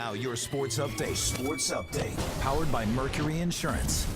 Now your sports update. Powered by Mercury Insurance.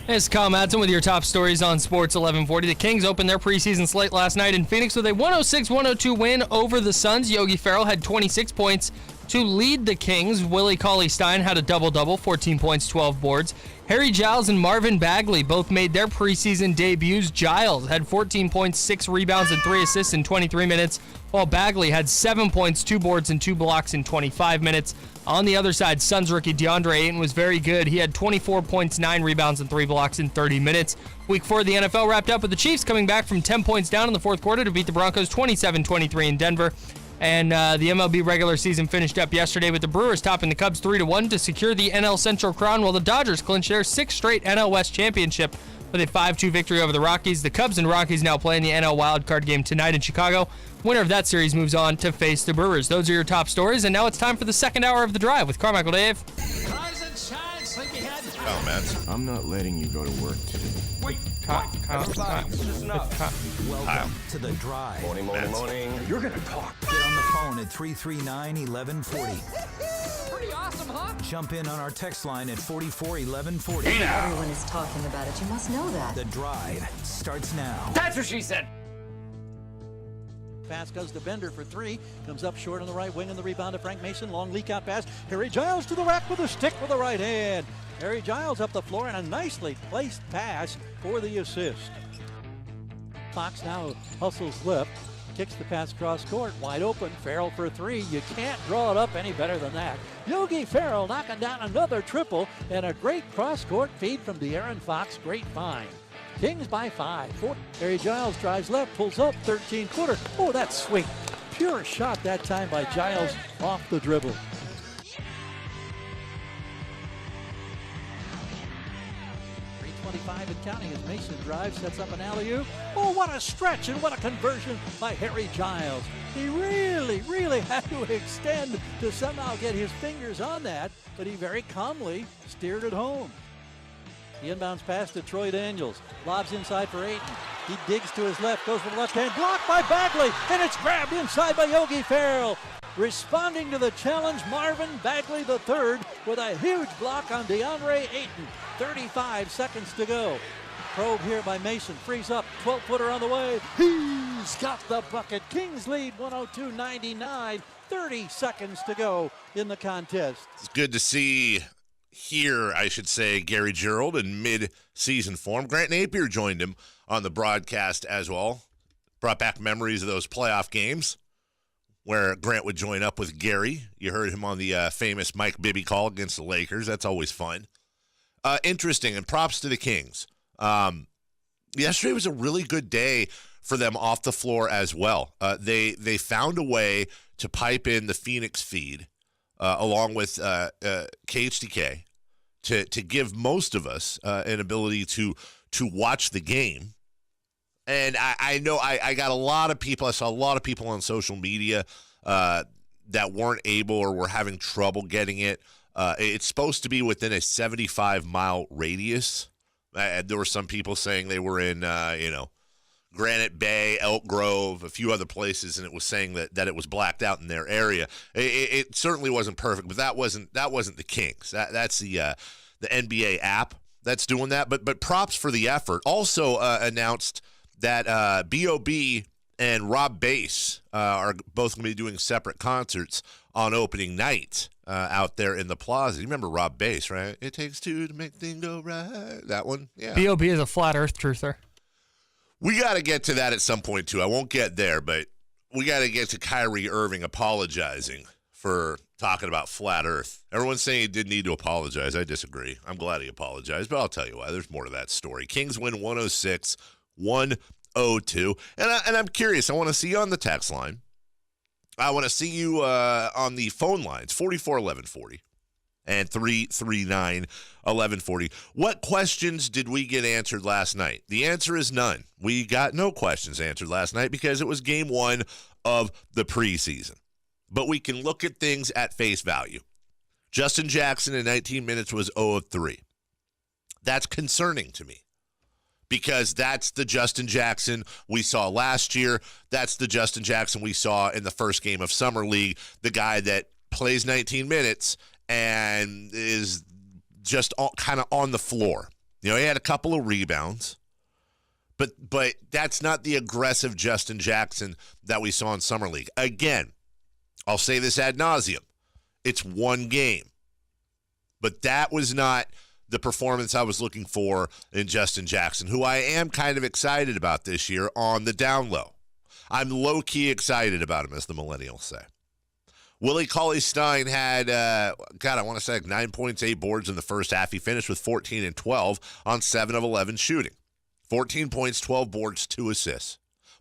It's Kyle Madson with your top stories on Sports 1140. The Kings opened their preseason slate last night in Phoenix with a 106-102 win over the Suns. Yogi Ferrell had 26 points to lead the Kings. Willie Cauley-Stein had a double-double, 14 points, 12 boards. Harry Giles and Marvin Bagley both made their preseason debuts. Giles had 14 points, 6 rebounds, and 3 assists in 23 minutes, while Bagley had 7 points, 2 boards, and 2 blocks in 25 minutes. On the other side, Suns rookie DeAndre Ayton was very good. He had 24 points, 9 rebounds, and 3 blocks in 30 minutes. Week 4 of the NFL wrapped up with the Chiefs coming back from 10 points down in the fourth quarter to beat the Broncos 27-23 in Denver. And the MLB regular season finished up yesterday with the Brewers topping the Cubs 3-1 to secure the NL Central crown, while the Dodgers clinched their 6th straight NL West championship with a 5-2 victory over the Rockies. The Cubs and Rockies now playing the NL wildcard game tonight in Chicago. Winner of that series moves on to face the Brewers. Those are your top stories, and now it's time for the second hour of The Drive with Carmichael Dave. Rise and shine, sleepyhead. Oh, man. I'm not letting you go to work today. Wait, Welcome to The Drive. Morning. you're gonna talk. Get on the phone at 339-1140. Pretty awesome, huh? Jump in on our text line at 44-1140. Everyone is talking about it. You must know that. The Drive starts now. That's what she said. Pass goes to Bender for 3. Comes up short on the right wing, and the rebound to Frank Mason. Long leak out pass. Harry Giles to the rack with a stick with the right hand. Harry Giles up the floor, and a nicely placed pass for the assist. Fox now hustles left. Kicks the pass cross court. Wide open. Ferrell for 3. You can't draw it up any better than that. Yogi Ferrell knocking down another triple, and a great cross court feed from De'Aaron Fox. Great find. Kings by 5. 4. Harry Giles drives left, pulls up, 13-footer. Oh, that's sweet. Pure shot that time by Giles off the dribble. .325 and counting as Mason drives, sets up an alley-oop. Oh, what a stretch and what a conversion by Harry Giles. He really had to extend to somehow get his fingers on that, but he very calmly steered it home. The inbounds pass to Troy Daniels. Lobs inside for Ayton. He digs to his left, goes with the left hand, blocked by Bagley, and it's grabbed inside by Yogi Ferrell. Responding to the challenge, Marvin Bagley III with a huge block on DeAndre Ayton. 35 seconds to go. Probe here by Mason. Frees up, 12-footer on the way. He's got the bucket. Kings lead 102-99. 30 seconds to go in the contest. It's good to see here, I should say, Gary Gerald in mid-season form. Grant Napier joined him on the broadcast as well. Brought back memories of those playoff games where Grant would join up with Gary. You heard him on the famous Mike Bibby call against the Lakers. That's always fun. Interesting, and props to the Kings. Yesterday was a really good day for them off the floor as well. They found a way to pipe in the Phoenix feed along with KHTK to give most of us an ability to watch the game. And I know I got a lot of people, I saw a lot of people on social media that weren't able or were having trouble getting it. It's supposed to be within a 75-mile radius. There were some people saying they were in, Granite Bay, Elk Grove, a few other places, and it was saying that it was blacked out in their area. It certainly wasn't perfect, but that wasn't the Kings. That's the NBA app that's doing that. But props for the effort. Also announced that B.O.B. and Rob Bass are both going to be doing separate concerts on opening night out there in the plaza. You remember Rob Bass, right? It takes two to make things go right. That one? Yeah. B.O.B. is a flat earth truther. We got to get to that at some point, too. I won't get there, but we got to get to Kyrie Irving apologizing for talking about flat earth. Everyone's saying he didn't need to apologize. I disagree. I'm glad he apologized, but I'll tell you why. There's more to that story. Kings win 106-102. And I'm curious. I want to see you on the text line. I want to see you on the phone lines, 44-1140 and 339-1140. What questions did we get answered last night? The answer is none. We got no questions answered last night because it was game 1 of the preseason. But we can look at things at face value. Justin Jackson in 19 minutes was 0 of 3. That's concerning to me because that's the Justin Jackson we saw last year. That's the Justin Jackson we saw in the first game of Summer League, the guy that plays 19 minutes and is just kind of on the floor. He had a couple of rebounds, but that's not the aggressive Justin Jackson that we saw in Summer League. Again, I'll say this ad nauseum. It's one game. But that was not the performance I was looking for in Justin Jackson, who I am kind of excited about this year on the down low. I'm low-key excited about him, as the millennials say. Willie Cauley-Stein had, I want to say 9 points, 8 boards in the first half. He finished with 14 and 12 on 7 of 11 shooting. 14 points, 12 boards, 2 assists.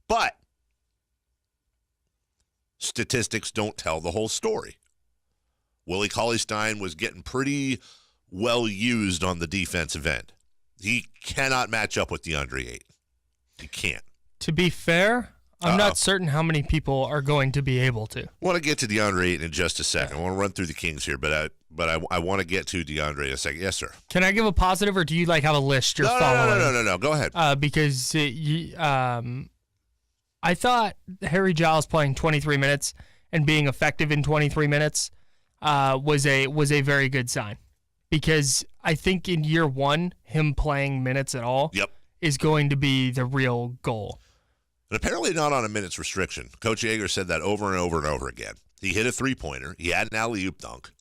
But statistics don't tell the whole story. Willie Cauley-Stein was getting pretty well used on the defensive end. He cannot match up with DeAndre Ayton. He can't. To be fair, I'm not certain how many people are going to be able to. I want to get to DeAndre Ayton in just a second. I want to run through the Kings here, but I want to get to DeAndre in a second. Yes, sir. Can I give a positive, or do you have a list you're following? No. Go ahead. Because I thought Harry Giles playing 23 minutes and being effective in 23 minutes was a very good sign. Because I think in year one, him playing minutes at all is going to be the real goal. And apparently not on a minutes restriction. Coach Yeager said that over and over and over again. He hit a three-pointer. He had an alley-oop dunk.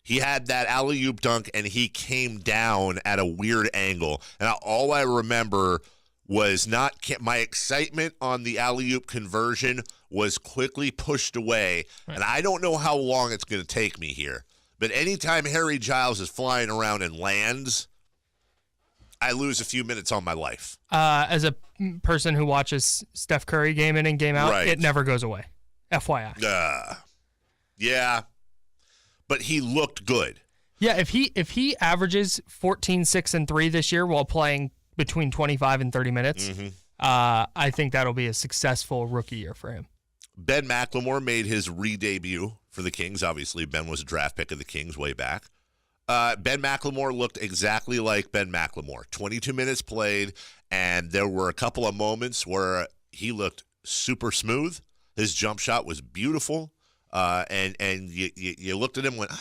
He had that alley-oop dunk, and he came down at a weird angle. And all I remember was my excitement on the alley-oop conversion was quickly pushed away. Right. And I don't know how long it's going to take me here. But anytime Harry Giles is flying around and lands, I lose a few minutes on my life. As a person who watches Steph Curry game in and game out, It never goes away. FYI. Yeah. But he looked good. Yeah, if he averages 14, 6, and 3 this year while playing between 25 and 30 minutes, I think that'll be a successful rookie year for him. Ben McLemore made his re-debut for the Kings. Obviously, Ben was a draft pick of the Kings way back. Ben McLemore looked exactly like Ben McLemore. 22 minutes played, and there were a couple of moments where he looked super smooth. His jump shot was beautiful, and you looked at him and went,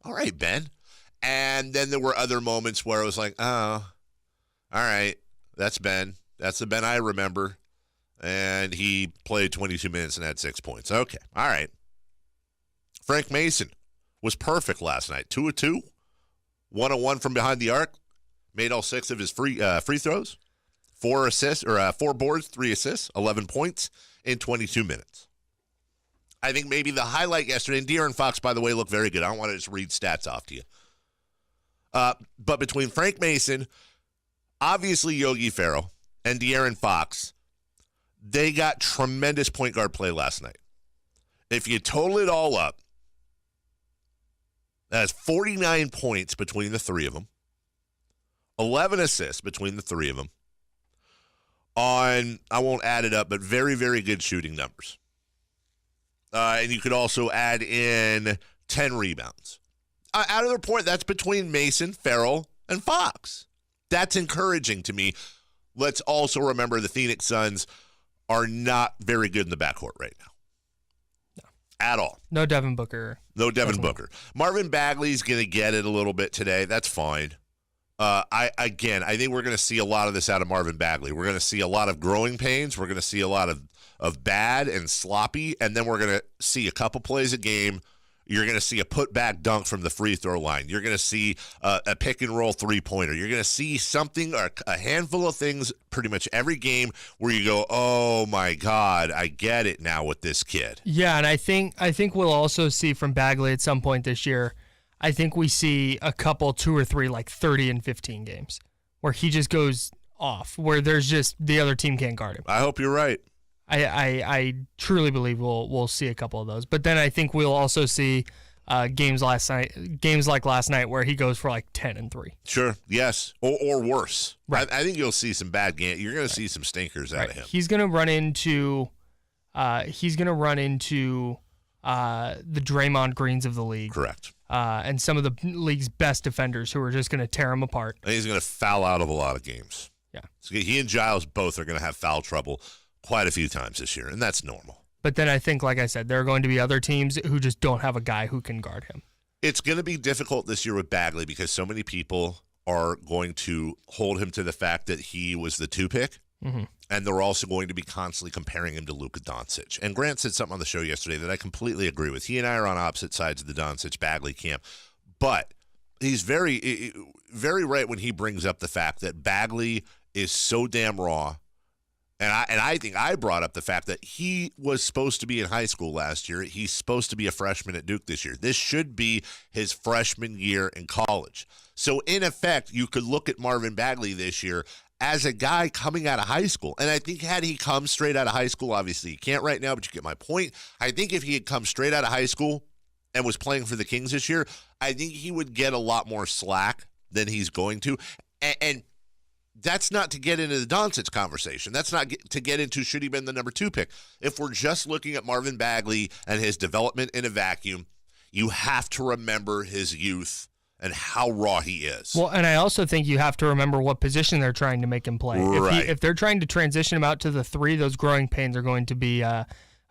all right, Ben. And then there were other moments where it was like, oh, all right, that's Ben. That's the Ben I remember. And he played 22 minutes and had 6 points. Okay, all right. Frank Mason was perfect last night. 2 of 2, 1 of 1 from behind the arc. Made all 6 of his free throws. 4 assists or 4 boards, 3 assists, 11 points in 22 minutes. I think maybe the highlight yesterday, and De'Aaron Fox, by the way, looked very good. I don't want to just read stats off to you. But between Frank Mason, obviously Yogi Ferrell, and De'Aaron Fox, they got tremendous point guard play last night. If you total it all up, that's 49 points between the three of them, 11 assists between the three of them, on, I won't add it up, but very, very good shooting numbers. And you could also add in 10 rebounds. Out of their point, that's between Mason, Ferrell, and Fox. That's encouraging to me. Let's also remember the Phoenix Suns are not very good in the backcourt right now. No. At all. No Devin Booker. No Devin Booker. Marvin Bagley's going to get it a little bit today. That's fine. I think we're going to see a lot of this out of Marvin Bagley. We're going to see a lot of growing pains. We're going to see a lot of bad and sloppy, and then we're going to see a couple plays a game. You're going to see a put-back dunk from the free throw line. You're going to see a pick-and-roll three-pointer. You're going to see something, or a handful of things pretty much every game where you go, oh, my God, I get it now with this kid. Yeah, and I think we'll also see from Bagley at some point this year, I think we see a couple, 2 or 3, like 30 and 15 games where he just goes off, where there's just the other team can't guard him. I hope you're right. I truly believe we'll see a couple of those. But then I think we'll also see games like last night where he goes for like 10 and 3. Sure, yes, or worse. Right. I think you'll see some bad games. You're going to see some stinkers out of him. He's going to run into the Draymond Greens of the league. Correct. And some of the league's best defenders who are just going to tear him apart. And he's going to foul out of a lot of games. Yeah. So he and Giles both are going to have foul trouble quite a few times this year, and that's normal. But then I think, like I said, there are going to be other teams who just don't have a guy who can guard him. It's going to be difficult this year with Bagley because so many people are going to hold him to the fact that he was the 2 pick. Mm-hmm. And they're also going to be constantly comparing him to Luka Doncic. And Grant said something on the show yesterday that I completely agree with. He and I are on opposite sides of the Doncic-Bagley camp. But he's very, very right when he brings up the fact that Bagley is so damn raw. And I think I brought up the fact that he was supposed to be in high school last year. He's supposed to be a freshman at Duke this year. This should be his freshman year in college. So, in effect, you could look at Marvin Bagley this year as a guy coming out of high school. And I think had he come straight out of high school, obviously he can't right now, but you get my point. I think if he had come straight out of high school and was playing for the Kings this year, I think he would get a lot more slack than he's going to. And that's not to get into the Doncic conversation. That's not to get into should he been the number 2 pick. If we're just looking at Marvin Bagley and his development in a vacuum, you have to remember his youth and how raw he is. Well, and I also think you have to remember what position they're trying to make him play. Right. If they're trying to transition him out to the 3, those growing pains are going to be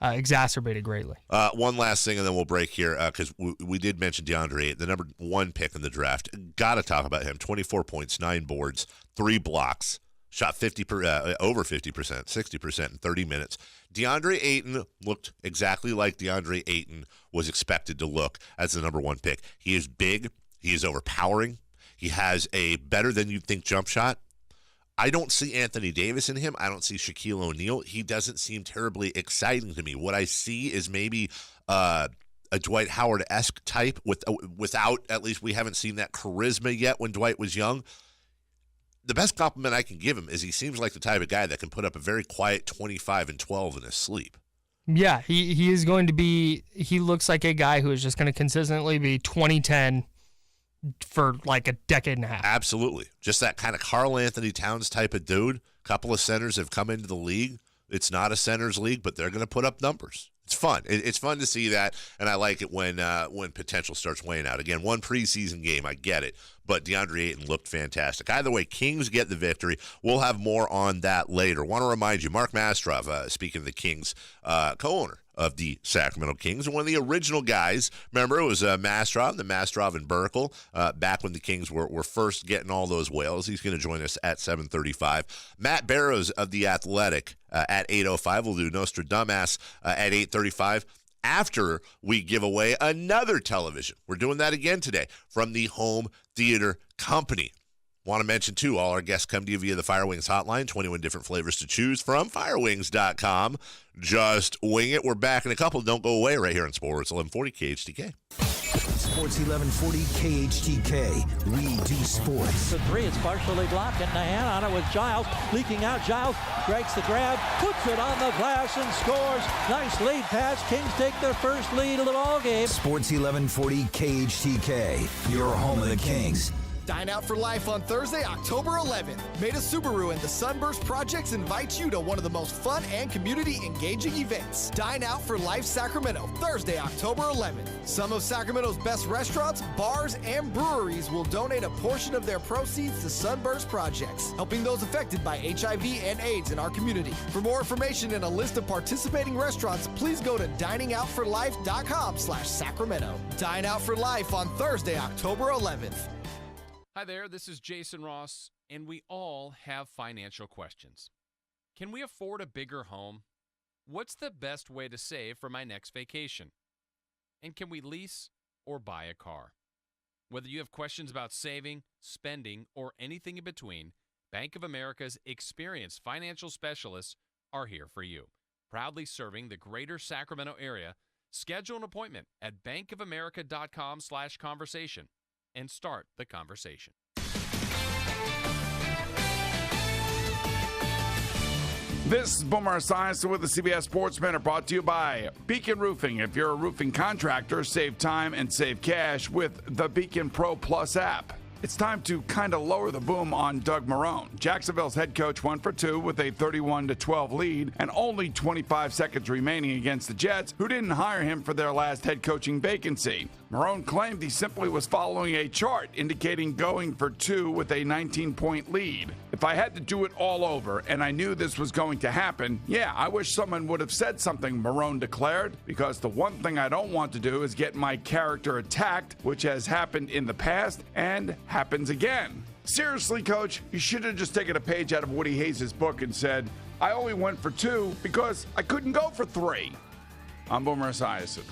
exacerbated greatly. One last thing, and then we'll break here, because we did mention DeAndre Ayton, the number 1 pick in the draft. Got to talk about him. 24 points, 9 boards, 3 blocks, shot over 50%, 60% in 30 minutes. DeAndre Ayton looked exactly like DeAndre Ayton was expected to look as the number 1 pick. He is big. He is overpowering. He has a better than you'd think jump shot. I don't see Anthony Davis in him. I don't see Shaquille O'Neal. He doesn't seem terribly exciting to me. What I see is maybe a Dwight Howard-esque type without, at least we haven't seen that charisma yet when Dwight was young. The best compliment I can give him is he seems like the type of guy that can put up a very quiet 25 and 12 in his sleep. Yeah, he is going to be, he looks like a guy who is just going to consistently be 2010 for like a decade and a half. Absolutely. Just that kind of Karl Anthony Towns type of dude. A couple of centers have come into the league. It's not a centers league, but they're going to put up numbers. It's fun. It's fun to see that, and I like it when potential starts weighing out. Again, 1 preseason game, I get it, but DeAndre Ayton looked fantastic. Either way, Kings get the victory. We'll have more on that later. Want to remind you, Mark Mastrov, speaking of the Kings, co-owner of the Sacramento Kings, and one of the original guys. Remember, it was Mastrov, the Mastrov and Burkle, back when the Kings were first getting all those whales. He's going to join us at 7:35. Matt Barrows of The Athletic at 8:05. We'll do Nostradamus at 8:35 after we give away another television. We're doing that again today from the Home Theater Company. Want to mention, too, all our guests come to you via the Fire Wings Hotline, 21 different flavors to choose from, firewings.com. Just wing it. We're back in a couple. Don't go away right here on Sports 1140 KHTK. Sports 1140 KHTK. We do sports. The 3, it's partially blocked, and the hand on it with Giles. Leaking out, Giles breaks the grab, puts it on the glass, and scores. Nice lead pass. Kings take their first lead of the ball game. Sports 1140 KHTK. Your home of the Kings. Dine Out for Life on Thursday, October 11th. Meta Subaru and the Sunburst Projects invite you to one of the most fun and community-engaging events. Dine Out for Life Sacramento, Thursday, October 11th. Some of Sacramento's best restaurants, bars, and breweries will donate a portion of their proceeds to Sunburst Projects, helping those affected by HIV and AIDS in our community. For more information and a list of participating restaurants, please go to diningoutforlife.com/Sacramento. Dine Out for Life on Thursday, October 11th. Hi there, this is Jason Ross, and we all have financial questions. Can we afford a bigger home? What's the best way to save for my next vacation? And can we lease or buy a car? Whether you have questions about saving, spending, or anything in between, Bank of America's experienced financial specialists are here for you. Proudly serving the greater Sacramento area, schedule an appointment at bankofamerica.com/conversation. And start the conversation. This is Boomer Esiason with the CBS Sports Minute, brought to you by Beacon Roofing. If you're a roofing contractor, save time and save cash with the Beacon Pro Plus app. It's time to kind of lower the boom on Doug Marrone. Jacksonville's head coach went for 2 with a 31-12 lead and only 25 seconds remaining against the Jets, who didn't hire him for their last head coaching vacancy. Marone claimed he simply was following a chart indicating going for 2 with a 19-point lead. If I had to do it all over and I knew this was going to happen, yeah, I wish someone would have said something, Marone declared, because the one thing I don't want to do is get my character attacked, which has happened in the past and happens again. Seriously, Coach, you should have just taken a page out of Woody Hayes' book and said, I only went for 2 because I couldn't go for 3. I'm Boomer Esiason.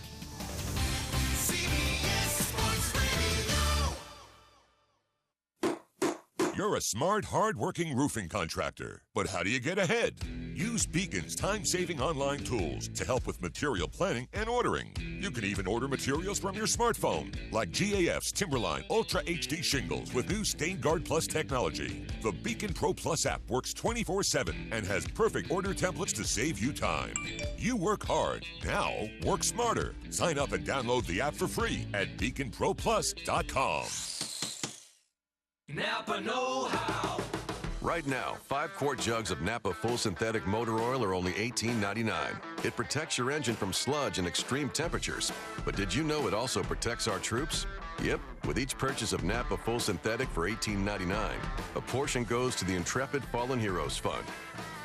You're a smart, hard-working roofing contractor. But how do you get ahead? Use Beacon's time-saving online tools to help with material planning and ordering. You can even order materials from your smartphone, like GAF's Timberline Ultra HD shingles with new StainGuard Plus technology. The Beacon Pro Plus app works 24/7 and has perfect order templates to save you time. You work hard. Now, work smarter. Sign up and download the app for free at beaconproplus.com. Napa know-how. Right now, 5-quart jugs of Napa Full Synthetic Motor Oil are only $18.99. It protects your engine from sludge and extreme temperatures. But did you know it also protects our troops? Yep, with each purchase of Napa Full Synthetic for $18.99, a portion goes to the Intrepid Fallen Heroes Fund.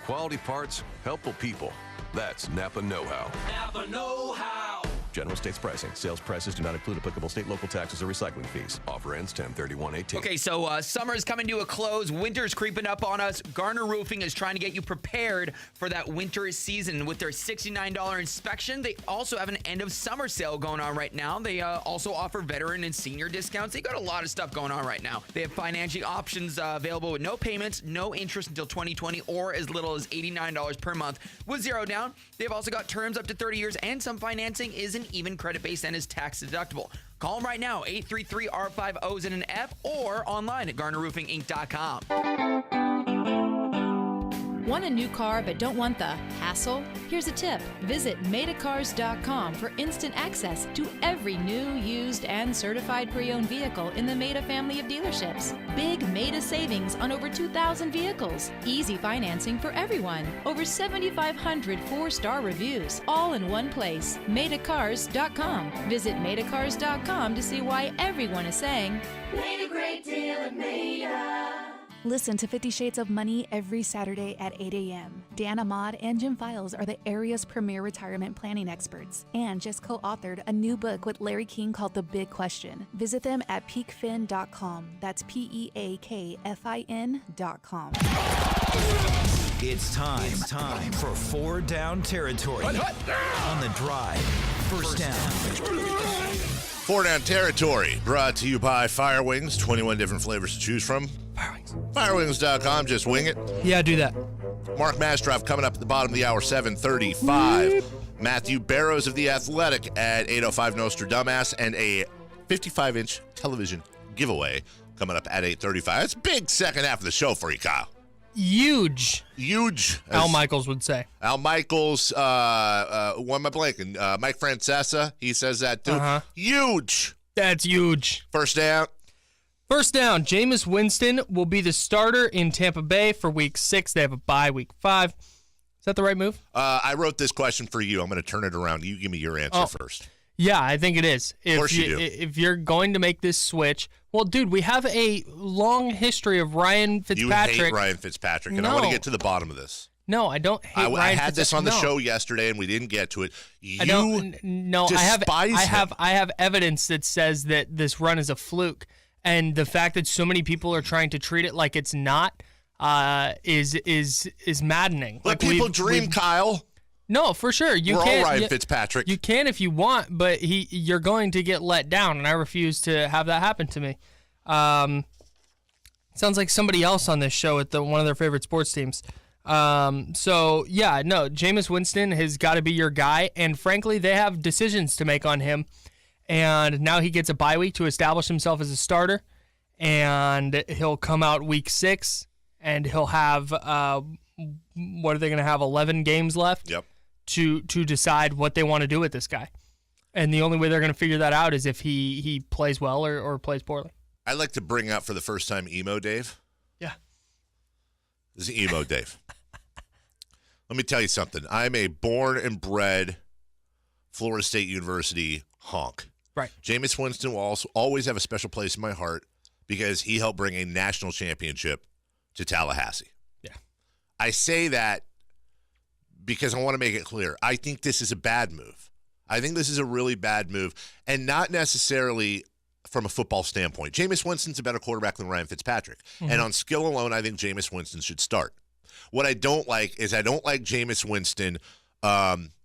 Quality parts, helpful people. That's Napa know-how. Napa know-how. General states pricing. Sales prices do not include applicable state, local taxes, or recycling fees. Offer ends 10/31/18. Okay, so summer's coming to a close. Winter's creeping up on us. Garner Roofing is trying to get you prepared for that winter season with their $69 inspection. They also have an end of summer sale going on right now. They also offer veteran and senior discounts. They got a lot of stuff going on right now. They have financing options available with no payments, no interest until 2020, or as little as $89 per month with 0 down. They've also got terms up to 30 years, and some financing isn't even credit-based and is tax deductible. Call them right now, 833-R5O's and an F, or online at GarnerRoofingInc.com. Want a new car but don't want the hassle? Here's a tip. Visit MaidaCars.com for instant access to every new, used, and certified pre-owned vehicle in the Maida family of dealerships. Big Maida savings on over 2,000 vehicles. Easy financing for everyone. Over 7,500 4-star reviews. All in one place. MaidaCars.com. Visit MaidaCars.com to see why everyone is saying, Made a great deal at Maida. Listen to 50 Shades of Money every Saturday at 8 a.m. Dan Ahmad and Jim Files are the area's premier retirement planning experts and just co-authored a new book with Larry King called The Big Question. Visit them at peakfin.com. That's PEAKFIN.com. It's time for 4 Down Territory on the Drive. First down. 4 Down Territory, brought to you by Fire Wings. 21 different flavors to choose from. Fire Wings. Firewings.com, just wing it. Yeah, do that. Mark Mastrov coming up at the bottom of the hour, 7:35. Matthew Barrows of The Athletic at 8:05, Nostradamus, and a 55-inch television giveaway coming up at 8:35. That's a big second half of the show for you, Kyle. Huge. Al Michaels would say. Al Michaels, one my blanking. Mike Francesa, he says that too. Huge. That's huge. First down. Jameis Winston will be the starter in Tampa Bay for Week 6. They have a bye Week 5. Is that the right move? I wrote this question for you. I'm going to turn it around. You give me your answer first. Yeah, I think it is. Of course you do. If you're going to make this switch, well, dude, we have a long history of Ryan Fitzpatrick. You hate Ryan Fitzpatrick, and I want to get to the bottom of this. No, I don't hate Ryan I had this on the show yesterday, and we didn't get to it. I have evidence that says that this run is a fluke, and the fact that so many people are trying to treat it like it's not is maddening. Let people dream, Kyle. No, for sure. We're all Ryan Fitzpatrick. You can if you want, but you're going to get let down, and I refuse to have that happen to me. Sounds like somebody else on this show at one of their favorite sports teams. Jameis Winston has got to be your guy, and frankly, they have decisions to make on him. And now he gets a bye week to establish himself as a starter, and he'll come out Week 6, and he'll have what are they going to have? 11 games left. Yep. To decide what they want to do with this guy. And the only way they're going to figure that out is if he plays well or plays poorly. I'd like to bring out for the first time Emo Dave. Yeah. This is Emo Dave. Let me tell you something. I'm a born and bred Florida State University honk. Right. Jameis Winston will also always have a special place in my heart because he helped bring a national championship to Tallahassee. Yeah. I say that because I want to make it clear. I think this is a bad move. I think this is a really bad move, and not necessarily from a football standpoint. Jameis Winston's a better quarterback than Ryan Fitzpatrick. Mm-hmm. And on skill alone, I think Jameis Winston should start. What I don't like is I don't like Jameis Winston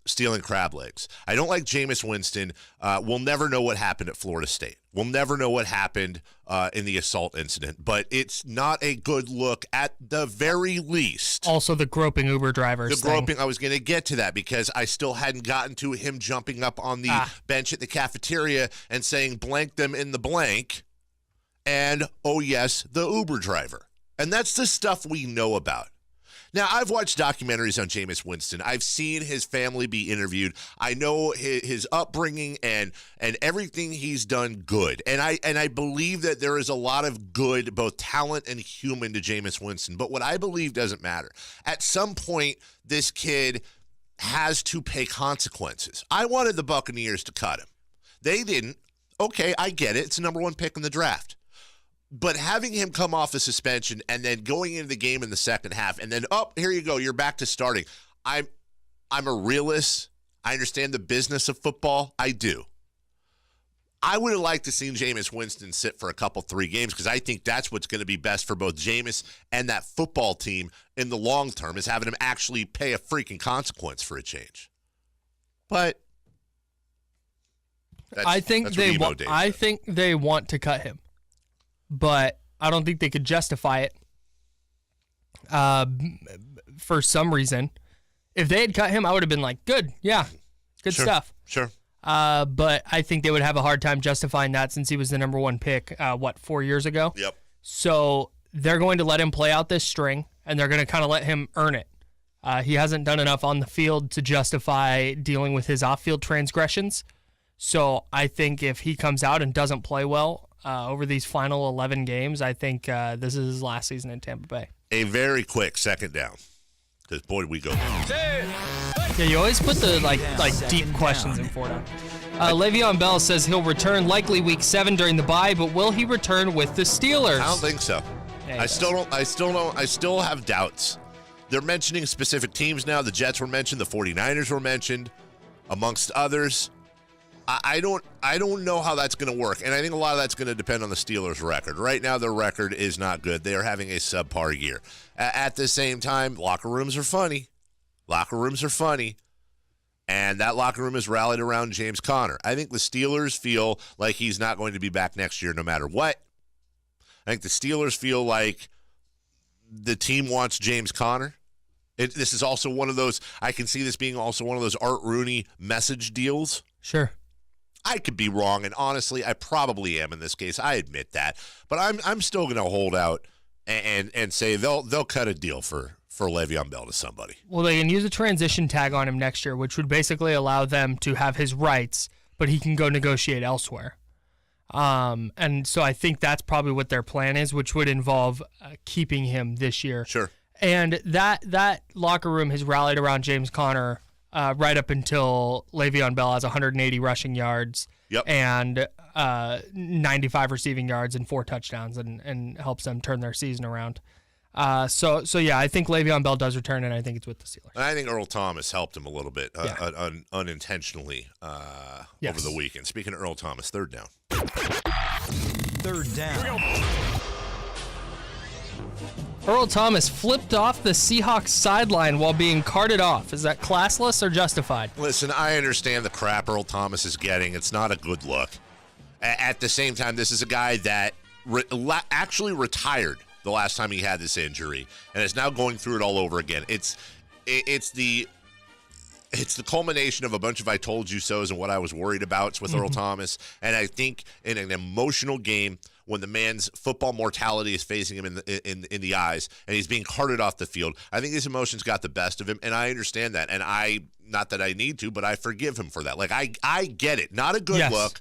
stealing crab legs. I don't like Jameis Winston. We'll never know what happened at Florida State. We'll never know what happened in the assault incident, but it's not a good look at the very least. Also, the groping Uber drivers. The groping, I was going to get to that because I still hadn't gotten to him jumping up on the bench at the cafeteria and saying blank them in the blank. And, oh, yes, the Uber driver. And that's the stuff we know about. Now, I've watched documentaries on Jameis Winston. I've seen his family be interviewed. I know his upbringing and everything he's done good. And I believe that there is a lot of good, both talent and human, to Jameis Winston. But what I believe doesn't matter. At some point, this kid has to pay consequences. I wanted the Buccaneers to cut him. They didn't. Okay, I get it. It's the number one pick in the draft. But having him come off a suspension and then going into the game in the second half and then, here you go, you're back to starting. I'm a realist. I understand the business of football. I do. I would have liked to see Jameis Winston sit for a couple, 3 games because I think that's what's going to be best for both Jameis and that football team in the long term is having him actually pay a freaking consequence for a change. But I think they want to cut him. But I don't think they could justify it for some reason. If they had cut him, I would have been like, good, yeah, good stuff. Sure. But I think they would have a hard time justifying that since he was the number one pick, 4 years ago? Yep. So they're going to let him play out this string, and they're going to kind of let him earn it. He hasn't done enough on the field to justify dealing with his off-field transgressions. So I think if he comes out and doesn't play well, over these final 11 games, I think this is his last season in Tampa Bay. A very quick second down. Because, boy, we go. Yeah, you always put the like deep questions in for him. Le'Veon Bell says he'll return likely week 7 during the bye, but will he return with the Steelers? I don't think so. Yeah, I still have doubts. They're mentioning specific teams now. The Jets were mentioned. The 49ers were mentioned, amongst others. I don't know how that's going to work, and I think a lot of that's going to depend on the Steelers' record. Right now, their record is not good. They are having a subpar year. At the same time, locker rooms are funny. And that locker room is rallied around James Conner. I think the Steelers feel like he's not going to be back next year no matter what. I think the Steelers feel like the team wants James Conner. This is also one of those, I can see this being also one of those Art Rooney message deals. Sure. I could be wrong, and honestly, I probably am in this case. I admit that. But I'm still going to hold out and say they'll cut a deal for Le'Veon Bell to somebody. Well, they can use a transition tag on him next year, which would basically allow them to have his rights, but he can go negotiate elsewhere. And so I think that's probably what their plan is, which would involve keeping him this year. Sure. And that locker room has rallied around James Conner right up until Le'Veon Bell has 180 rushing yards and 95 receiving yards and 4 touchdowns and helps them turn their season around. So yeah, I think Le'Veon Bell does return, and I think it's with the Steelers. And I think Earl Thomas helped him a little bit unintentionally over the weekend. Speaking of Earl Thomas, third down. Third down. Earl Thomas flipped off the Seahawks sideline while being carted off. Is that classless or justified? Listen, I understand the crap Earl Thomas is getting. It's not a good look. At the same time, this is a guy that actually retired the last time he had this injury and is now going through it all over again. It's the culmination of a bunch of I told you so's and what I was worried about with Earl Thomas. And I think in an emotional game, when the man's football mortality is facing him in the eyes and he's being carted off the field, I think his emotions got the best of him, and I understand that. And not that I need to, but I forgive him for that. Like, I get it. Not a good look.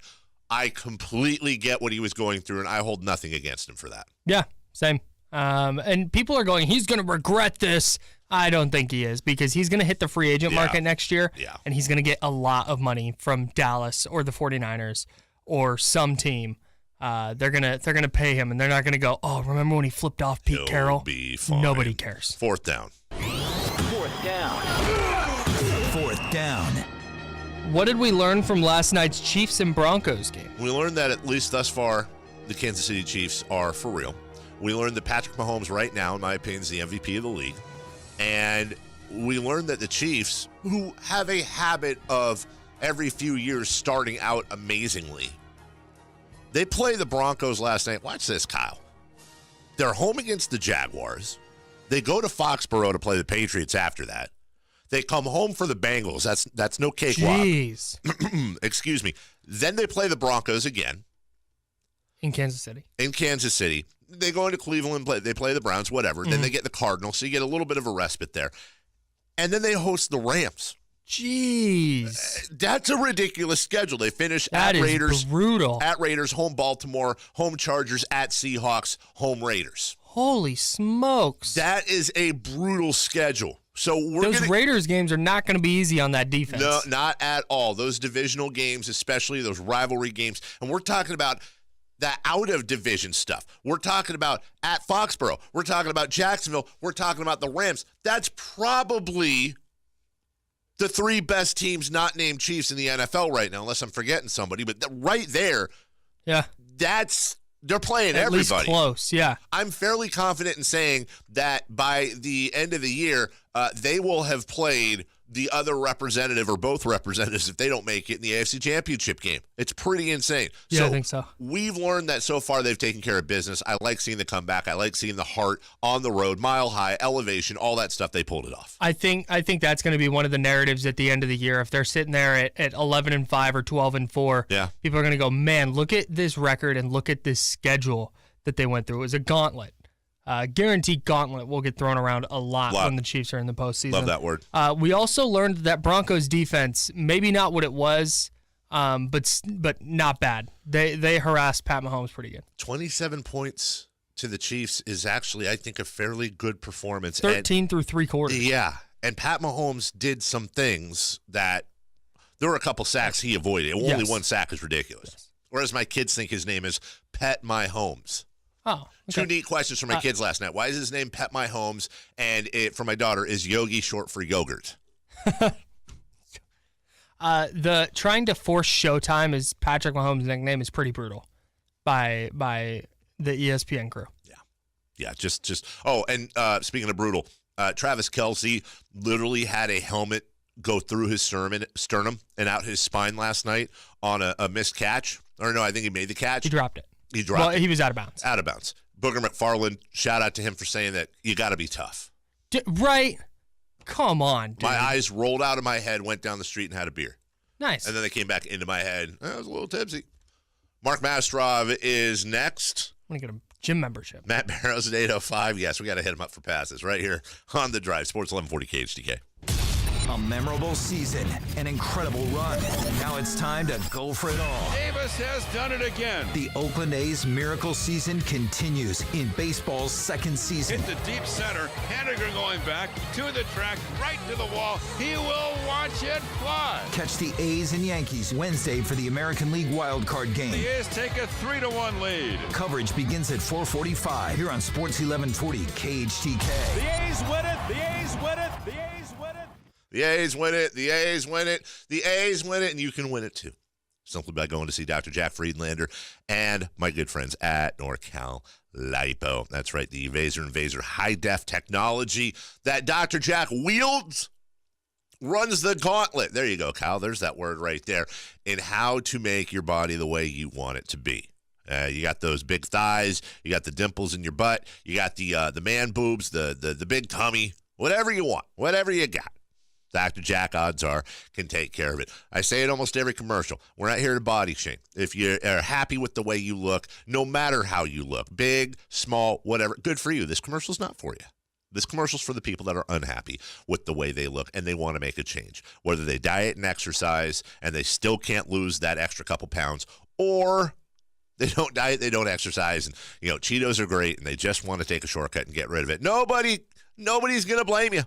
I completely get what he was going through, and I hold nothing against him for that. Yeah, same. And people are going, he's going to regret this. I don't think he is, because he's going to hit the free agent market next year, and he's going to get a lot of money from Dallas or the 49ers or some team, they're gonna pay him, and they're not gonna go, oh, remember when he flipped off Pete Carroll? Be fine. Nobody cares. Fourth down. Fourth down. What did we learn from last night's Chiefs and Broncos game? We learned that at least thus far, the Kansas City Chiefs are for real. We learned that Patrick Mahomes right now, in my opinion, is the MVP of the league. And we learned that the Chiefs, who have a habit of every few years starting out amazingly, they play the Broncos last night. Watch this, Kyle. They're home against the Jaguars. They go to Foxborough to play the Patriots after that. They come home for the Bengals. That's no cakewalk. Jeez. Excuse me. Then they play the Broncos again. In Kansas City. They go into Cleveland, they play the Browns, whatever. Then they get the Cardinals, so you get a little bit of a respite there. And then they host the Rams. Jeez. That's a ridiculous schedule. They finish That at is Raiders. brutal. At Raiders, home Baltimore, home Chargers, at Seahawks, home Raiders. Holy smokes. That is a brutal schedule. So Those Raiders games are not going to be easy on that defense. No, not at all. Those divisional games, especially those rivalry games. And we're talking about the out-of-division stuff. We're talking about at Foxborough. We're talking about Jacksonville. We're talking about the Rams. That's probably the three best teams not named Chiefs in the NFL right now, unless I'm forgetting somebody. But right there, yeah, they're playing at everybody. least close, yeah. I'm fairly confident in saying that by the end of the year, they will have played the other representative or both representatives if they don't make it in the AFC Championship game. It's pretty insane. Yeah, I think so. We've learned that so far they've taken care of business. I like seeing the comeback. I like seeing the heart on the road, mile high, elevation, all that stuff. They pulled it off. I think that's going to be one of the narratives at the end of the year. If they're sitting there at 11-5 or 12-4, yeah, people are going to go, man, look at this record and look at this schedule that they went through. It was a gauntlet. Guaranteed gauntlet will get thrown around a lot when the Chiefs are in the postseason. Love that word. We also learned that Broncos defense, maybe not what it was, but not bad. They harassed Pat Mahomes pretty good. 27 points to the Chiefs is actually, I think, a fairly good performance. 13 through three quarters. Yeah, and Pat Mahomes did some things that there were a couple sacks he avoided. Only one sack is ridiculous. Yes. Or as my kids think his name is, Pet My Homes. Oh, okay. Two neat questions for my kids last night. Why is his name Pet My Homes? And for my daughter, is Yogi short for yogurt? The trying to force Showtime as Patrick Mahomes' nickname is pretty brutal by the ESPN crew. Yeah. Just. Oh, and speaking of brutal, Travis Kelce literally had a helmet go through his sternum and out his spine last night on a missed catch. Or no, I think he made the catch. He dropped it. Well, he was out of bounds. Out of bounds. Booger McFarland, shout out to him for saying that you got to be tough. Right? Come on, dude. My eyes rolled out of my head, went down the street and had a beer. Nice. And then they came back into my head. I was a little tipsy. Mark Mastrov is next. I'm going to get a gym membership. Matt Barrows at 8:05. Yes, we got to hit him up for passes right here on The Drive. Sports 1140 KHTK. A memorable season, an incredible run. Now it's time to go for it all. Davis has done it again. The Oakland A's miracle season continues in baseball's second season. Hit the deep center. Henniger going back to the track, right to the wall. He will watch it fly. Catch the A's and Yankees Wednesday for the American League wildcard game. The A's take a 3-1 lead. Coverage begins at 4:45 here on Sports 1140 KHTK. The A's win it. The A's win it. The A's win it. The A's win it. The A's win it. The A's win it. And you can win it too. Simply by going to see Dr. Jack Friedlander and my good friends at NorCal Lipo. That's right. The Vaser and Vaser high-def technology that Dr. Jack wields runs the gauntlet. There you go, Kyle. There's that word right there. In how to make your body the way you want it to be. You got those big thighs. You got the dimples in your butt. You got the man boobs, the big tummy. Whatever you want. Whatever you got. Dr. Jack, odds are, can take care of it. I say it almost every commercial. We're not here to body shame. If you are happy with the way you look, no matter how you look, big, small, whatever, good for you. This commercial's not for you. This commercial's for the people that are unhappy with the way they look and they want to make a change. Whether they diet and exercise and they still can't lose that extra couple pounds, or they don't diet, they don't exercise, and Cheetos are great and they just want to take a shortcut and get rid of it. Nobody's going to blame you.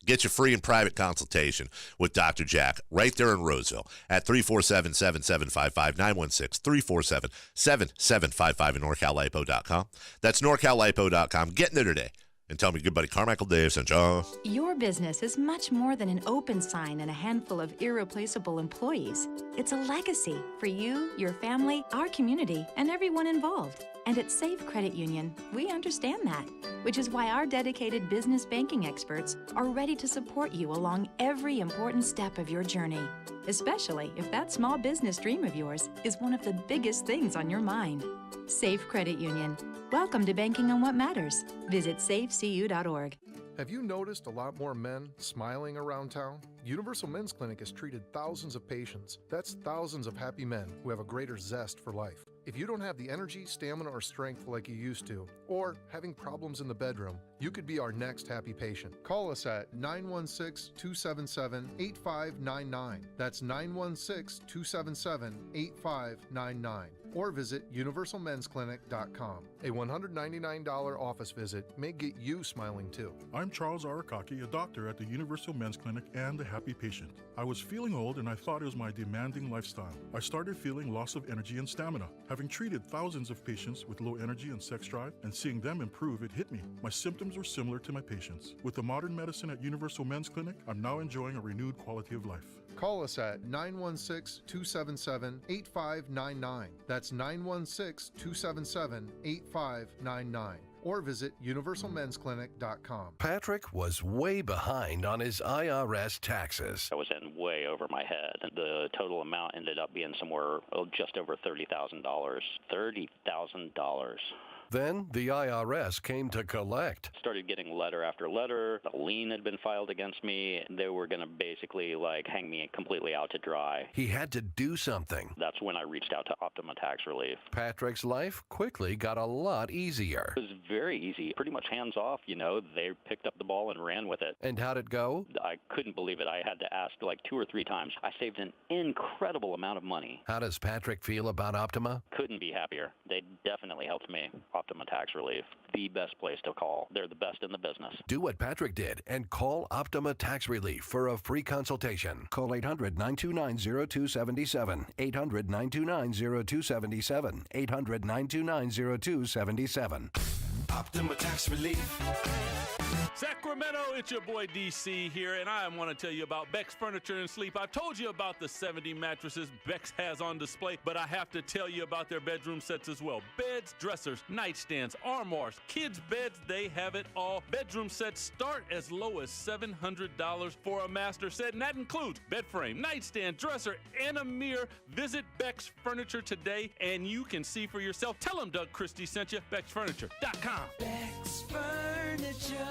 Get your free and private consultation with Dr. Jack right there in Roseville at 347-7755, 916-347-7755 at NorCalLipo.com. That's NorCalLipo.com. Get in there today and tell me good buddy Carmichael Dave sent you. Your business is much more than an open sign and a handful of irreplaceable employees. It's a legacy for you, your family, our community, and everyone involved. And at Safe Credit Union, we understand that, which is why our dedicated business banking experts are ready to support you along every important step of your journey, especially if that small business dream of yours is one of the biggest things on your mind. Safe Credit Union. Welcome to banking on what matters. Visit safecu.org. Have you noticed a lot more men smiling around town? Universal Men's Clinic has treated thousands of patients. That's thousands of happy men who have a greater zest for life. If you don't have the energy, stamina, or strength like you used to, or having problems in the bedroom, you could be our next happy patient. Call us at 916-277-8599. That's 916-277-8599. Or visit universalmensclinic.com. A $199 office visit may get you smiling too. I'm Charles Arakaki, a doctor at the Universal Men's Clinic and a happy patient. I was feeling old and I thought it was my demanding lifestyle. I started feeling loss of energy and stamina. Having treated thousands of patients with low energy and sex drive and seeing them improve, it hit me. My symptoms were similar to my patients. With the modern medicine at Universal Men's Clinic, I'm now enjoying a renewed quality of life. Call us at 916-277-8599. That's 916-277-8599. Or visit universalmensclinic.com. Patrick was way behind on his IRS taxes. I was in way over my head. The total amount ended up being somewhere just over $30,000. $30,000. Then the IRS came to collect. Started getting letter after letter. A lien had been filed against me. They were going to basically hang me completely out to dry. He had to do something. That's when I reached out to Optima Tax Relief. Patrick's life quickly got a lot easier. It was very easy. Pretty much hands off, They picked up the ball and ran with it. And how'd it go? I couldn't believe it. I had to ask 2 or 3 times. I saved an incredible amount of money. How does Patrick feel about Optima? Couldn't be happier. They definitely helped me. Optima Tax Relief, the best place to call. They're the best in the business. Do what Patrick did and call Optima Tax Relief for a free consultation. Call 800-929-0277. 800-929-0277. 800-929-0277. Optima Tax Relief. Sacramento, it's your boy DC here, and I want to tell you about Beck's Furniture and Sleep. I've told you about the 70 mattresses Beck's has on display, but I have to tell you about their bedroom sets as well. Beds, dressers, nightstands, armoires, kids' beds, they have it all. Bedroom sets start as low as $700 for a master set, and that includes bed frame, nightstand, dresser, and a mirror. Visit Beck's Furniture today, and you can see for yourself. Tell them Doug Christie sent you. Beck'sFurniture.com. Beck's Furniture.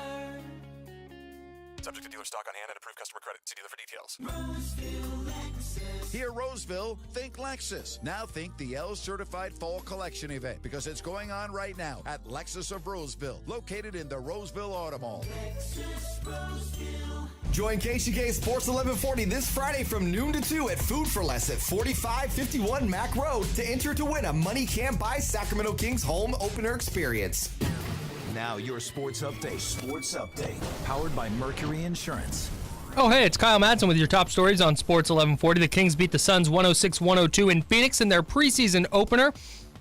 Subject to dealer stock on hand and approved customer credit. See dealer for details. Roseville, Lexus. Here, Roseville, think Lexus. Now think the L Certified Fall Collection event because it's going on right now at Lexus of Roseville, located in the Roseville Auto Mall. Lexus Roseville. Join KCK Sports 1140 this Friday from noon to 2 at Food for Less at 4551 Mack Road to enter to win a Money Can't Buy Sacramento Kings home opener experience. Now your sports update. Sports update. Powered by Mercury Insurance. Oh, hey, it's Kyle Madson with your top stories on Sports 1140. The Kings beat the Suns 106-102 in Phoenix in their preseason opener.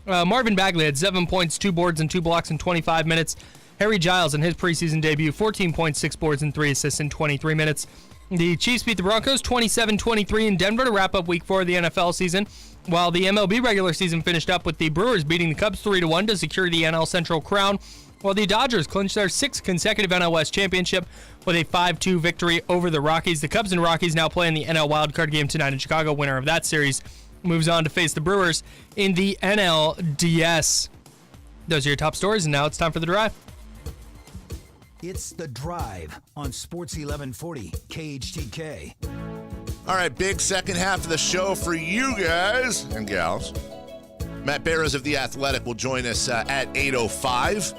Marvin Bagley had 7 points, 2 boards, and 2 blocks in 25 minutes. Harry Giles in his preseason debut, 14 points, 6 boards, and 3 assists in 23 minutes. The Chiefs beat the Broncos 27-23 in Denver to wrap up Week 4 of the NFL season, while the MLB regular season finished up with the Brewers beating the Cubs 3-1 to secure the NL Central crown, while the Dodgers clinched their 6th consecutive NL West championship with a 5-2 victory over the Rockies. The Cubs and Rockies now play in the NL wildcard game tonight in Chicago. Winner of that series moves on to face the Brewers in the NLDS. Those are your top stories, and now it's time for The Drive. It's The Drive on Sports 1140 KHTK. All right, big second half of the show for you guys and gals. Matt Barrows of The Athletic will join us at 8:05.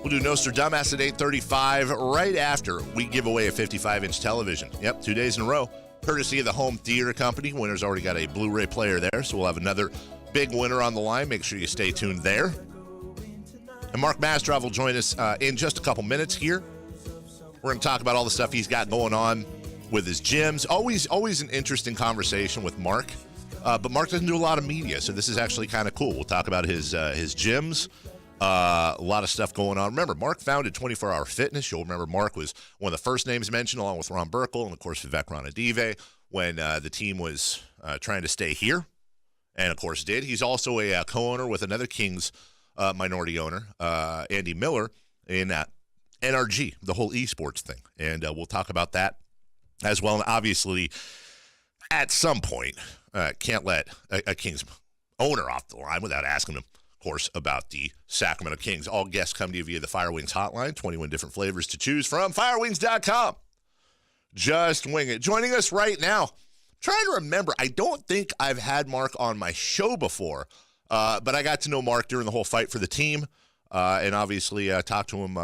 We'll do Nostradamus at 8:35 right after we give away a 55-inch television. Yep, 2 days in a row. Courtesy of the Home Theater Company. Winner's already got a Blu-ray player there, so we'll have another big winner on the line. Make sure you stay tuned there. And Mark Mastrov will join us in just a couple minutes here. We're going to talk about all the stuff he's got going on with his gyms. Always an interesting conversation with Mark. But Mark doesn't do a lot of media, so this is actually kind of cool. We'll talk about his gyms. A lot of stuff going on. Remember, Mark founded 24 Hour Fitness. You'll remember Mark was one of the first names mentioned, along with Ron Burkle and, of course, Vivek Ranadive, when the team was trying to stay here, and, of course, did. He's also a co-owner with another Kings minority owner, Andy Miller, in NRG, the whole esports thing. And we'll talk about that as well. And obviously, at some point, can't let a Kings owner off the line without asking him, of course, about the Sacramento Kings. All guests come to you via the Fire Wings Hotline, 21 different flavors to choose from, firewings.com. Just wing it. Joining us right now, I'm trying to remember, I don't think I've had Mark on my show before, but I got to know Mark during the whole fight for the team, and obviously talked to him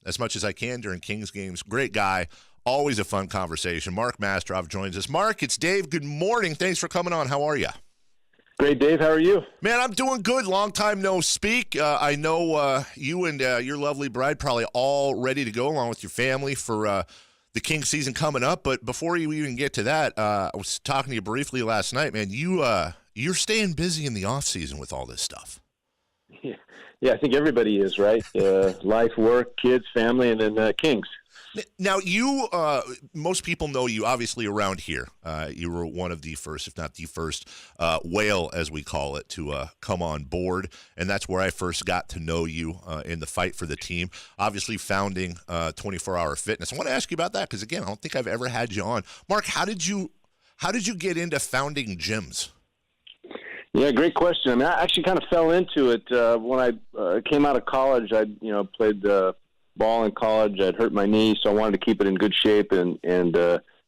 as much as I can during Kings games. Great guy. Always a fun conversation. Mark Mastrov joins us. Mark, it's Dave. Good morning. Thanks for coming on. How are you? Great, Dave. How are you? Man, I'm doing good. Long time no speak. I know you and your lovely bride probably all ready to go along with your family for the Kings season coming up. But before you even get to that, I was talking to you briefly last night, man. You're staying busy in the off season with all this stuff. Yeah, I think everybody is, right? Life, work, kids, family, and then Kings. Now, most people know you, obviously, around here. You were one of the first, if not the first, whale, as we call it, to come on board. And that's where I first got to know you in the fight for the team. Obviously, founding 24 Hour Fitness. I want to ask you about that because, again, I don't think I've ever had you on. Mark, how did you get into founding gyms? Yeah, great question. I mean, I actually kind of fell into it when I came out of college. I played ball in college. I'd hurt my knee, so I wanted to keep it in good shape and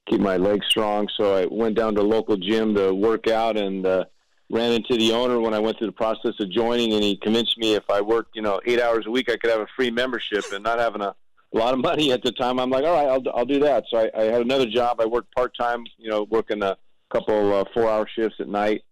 keep my legs strong. So I went down to a local gym to work out and ran into the owner when I went through the process of joining, and he convinced me if I worked 8 hours a week, I could have a free membership. And not having a lot of money at the time, I'm like, all right, I'll do that. So I had another job. I worked part-time, working a couple 4-hour shifts at night,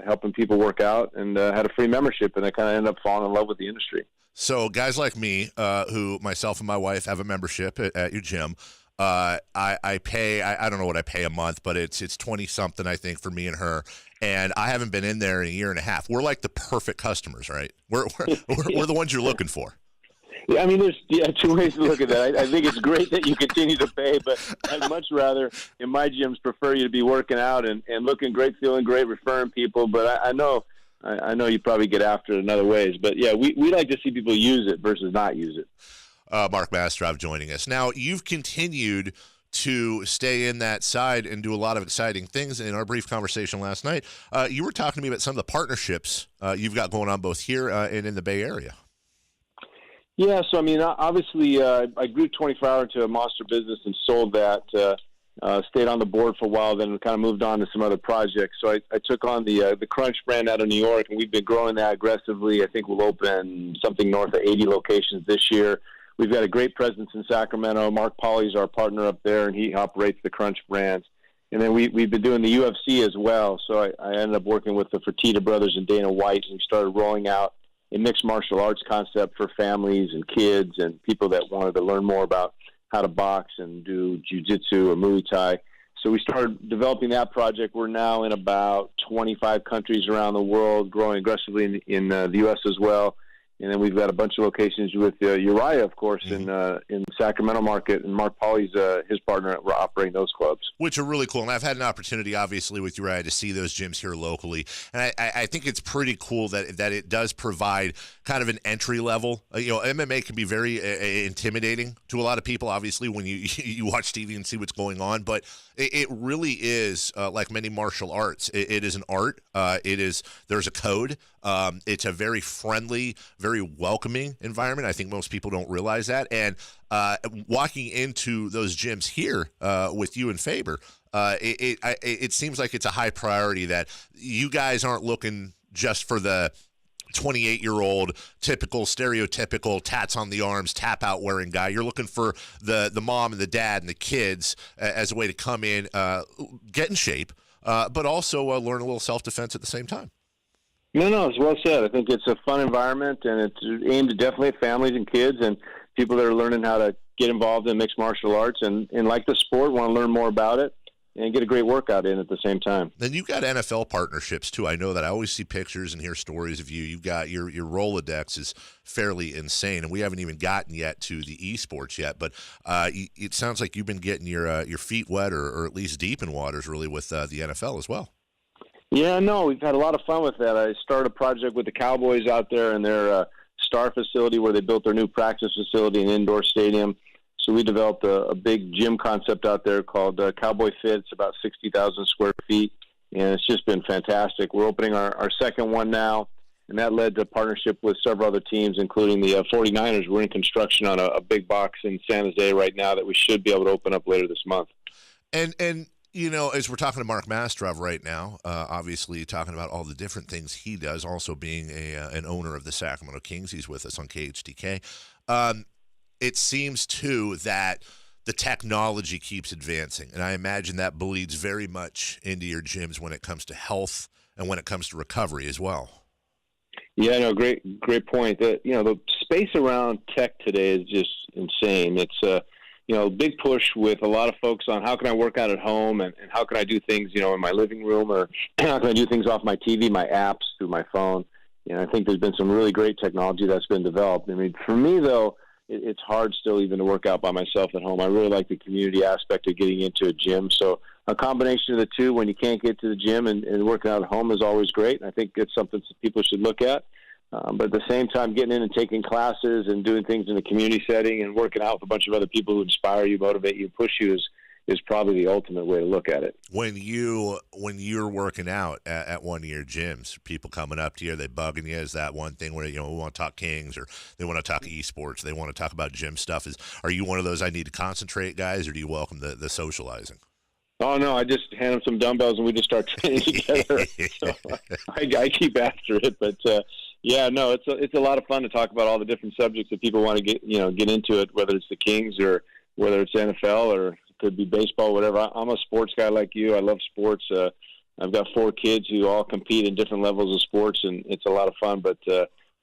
helping people work out, and had a free membership, and I kind of ended up falling in love with the industry. So guys like me, who myself and my wife have a membership at your gym, I pay, I don't know what I pay a month, but it's 20-something, I think, for me and her, and I haven't been in there in a year and a half. We're like the perfect customers, right? We're the ones you're looking for. Yeah, I mean, there's two ways to look at that. I think it's great that you continue to pay, but I'd much rather, in my gyms, prefer you to be working out and looking great, feeling great, referring people. But I know you probably get after it in other ways. But, yeah, we like to see people use it versus not use it. Mark Mastrov joining us. Now, you've continued to stay in that side and do a lot of exciting things. In our brief conversation last night, you were talking to me about some of the partnerships you've got going on both here and in the Bay Area. Yeah, so I mean, obviously, I grew 24 Hour to a monster business and sold that. Stayed on the board for a while, then kind of moved on to some other projects. So I took on the Crunch brand out of New York, and we've been growing that aggressively. I think we'll open something north of 80 locations this year. We've got a great presence in Sacramento. Mark Pauly's our partner up there, and he operates the Crunch brands. And then we've been doing the UFC as well. So I ended up working with the Fertitta brothers and Dana White, and we started rolling out a mixed martial arts concept for families and kids and people that wanted to learn more about how to box and do jiu-jitsu or Muay Thai. So we started developing that project. We're now in about 25 countries around the world, growing aggressively in the U.S. as well. And then we've got a bunch of locations with Uriah, of course, in the Sacramento market, and Mark Pauly's his partner operating those clubs. Which are really cool. And I've had an opportunity, obviously, with Uriah to see those gyms here locally. And I think it's pretty cool that it does provide kind of an entry level. MMA can be very intimidating to a lot of people, obviously, when you watch TV and see what's going on. But it really is, like many martial arts, it is an art. There's a code. It's a very friendly, very welcoming environment. I think most people don't realize that. And walking into those gyms here with you and Faber, it seems like it's a high priority that you guys aren't looking just for the 28-year-old typical stereotypical tats on the arms, tap out wearing guy. You're looking for the mom and the dad and the kids as a way to come in, get in shape, but also learn a little self-defense at the same time. No, it's well said. I think it's a fun environment, and it's aimed definitely at families and kids. And if people that are learning how to get involved in mixed martial arts and like the sport, want to learn more about it and get a great workout in at the same time. Then you've got NFL partnerships, too. I know that. I always see pictures and hear stories of you. You've got your Rolodex is fairly insane, and we haven't even gotten yet to the esports yet. But it sounds like you've been getting your feet wet or at least deep in waters, really, with the NFL as well. Yeah, no, we've had a lot of fun with that. I started a project with the Cowboys out there in their Star facility where they built their new practice facility and indoor stadium. So we developed a big gym concept out there called Cowboy Fit. It's about 60,000 square feet, and it's just been fantastic. We're opening our second one now, and that led to a partnership with several other teams, including the 49ers. We're in construction on a big box in San Jose right now that we should be able to open up later this month. And you know, as we're talking to Mark Mastrov right now, obviously talking about all the different things he does, also being an owner of the Sacramento Kings. He's with us on KHTK. It seems, too, that the technology keeps advancing, and I imagine that bleeds very much into your gyms when it comes to health and when it comes to recovery as well. Yeah, no, great point. The space around tech today is just insane. It's a big push with a lot of folks on how can I work out at home and how can I do things, in my living room, or how can I do things off my TV, my apps, through my phone. I think there's been some really great technology that's been developed. I mean, for me, though, it's hard still even to work out by myself at home. I really like the community aspect of getting into a gym. So a combination of the two, when you can't get to the gym and working out at home, is always great. I think it's something people should look at. But at the same time, getting in and taking classes and doing things in a community setting and working out with a bunch of other people who inspire you, motivate you, push you is probably the ultimate way to look at it. When you're working out at one of your gyms, people coming up to you, are they bugging you? Is that one thing where we want to talk Kings, or they want to talk esports, they want to talk about gym stuff? Are you one of those I need to concentrate guys, or do you welcome the socializing? Oh, no, I just hand them some dumbbells and we just start training together. So I keep after it. But, it's a lot of fun to talk about all the different subjects that people want to get into it, whether it's the Kings or whether it's NFL or it could be baseball, whatever. I'm a sports guy like you. I love sports. I've got 4 kids who all compete in different levels of sports, and it's a lot of fun. But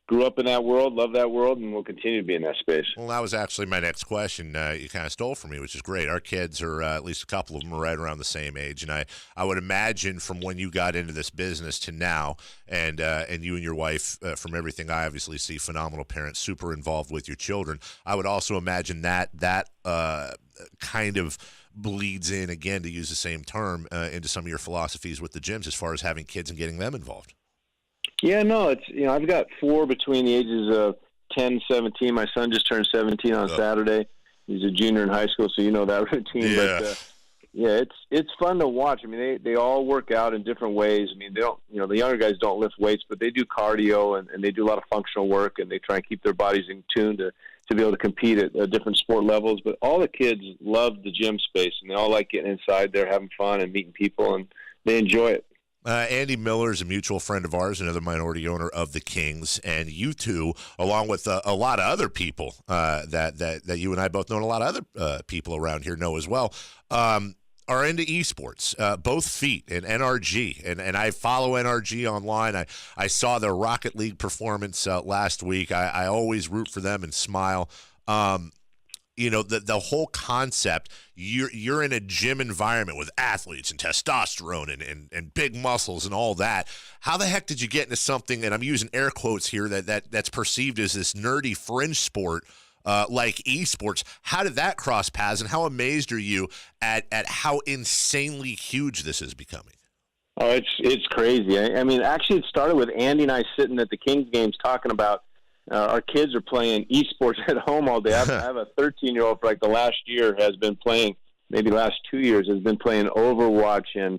grew up in that world, love that world, and will continue to be in that space. Well, that was actually my next question. You kind of stole from me, which is great. Our kids are, at least a couple of them, are right around the same age. And I would imagine from when you got into this business to now, and you and your wife, from everything I obviously see, phenomenal parents, super involved with your children, I would also imagine that kind of bleeds in, again, to use the same term, into some of your philosophies with the gyms as far as having kids and getting them involved. Yeah, no, it's I've got 4 between the ages of 10 and 17. My son just turned 17 on Saturday. He's a junior in high school, so you know that routine. Yeah. But it's fun to watch. I mean, they all work out in different ways. I mean, they don't, the younger guys don't lift weights, but they do cardio and they do a lot of functional work, and they try and keep their bodies in tune to be able to compete at different sport levels. But all the kids love the gym space, and they all like getting inside there, having fun and meeting people, and they enjoy it. Andy Miller is a mutual friend of ours, another minority owner of the Kings, and you two, along with a lot of other people that you and I both know, and a lot of other people around here know as well, are into esports, both Feet and NRG, and I follow NRG online. I saw their Rocket League performance last week. I always root for them and smile. The whole concept, you're in a gym environment with athletes and testosterone and big muscles and all that. How the heck did you get into something, and I'm using air quotes here, that's perceived as this nerdy fringe sport like esports? How did that cross paths, and how amazed are you at how insanely huge this is becoming? Oh, it's crazy. I mean, actually, it started with Andy and I sitting at the Kings games talking about our kids are playing esports at home all day. I have a 13-year-old for like the last year has been playing, maybe the last 2 years, has been playing Overwatch and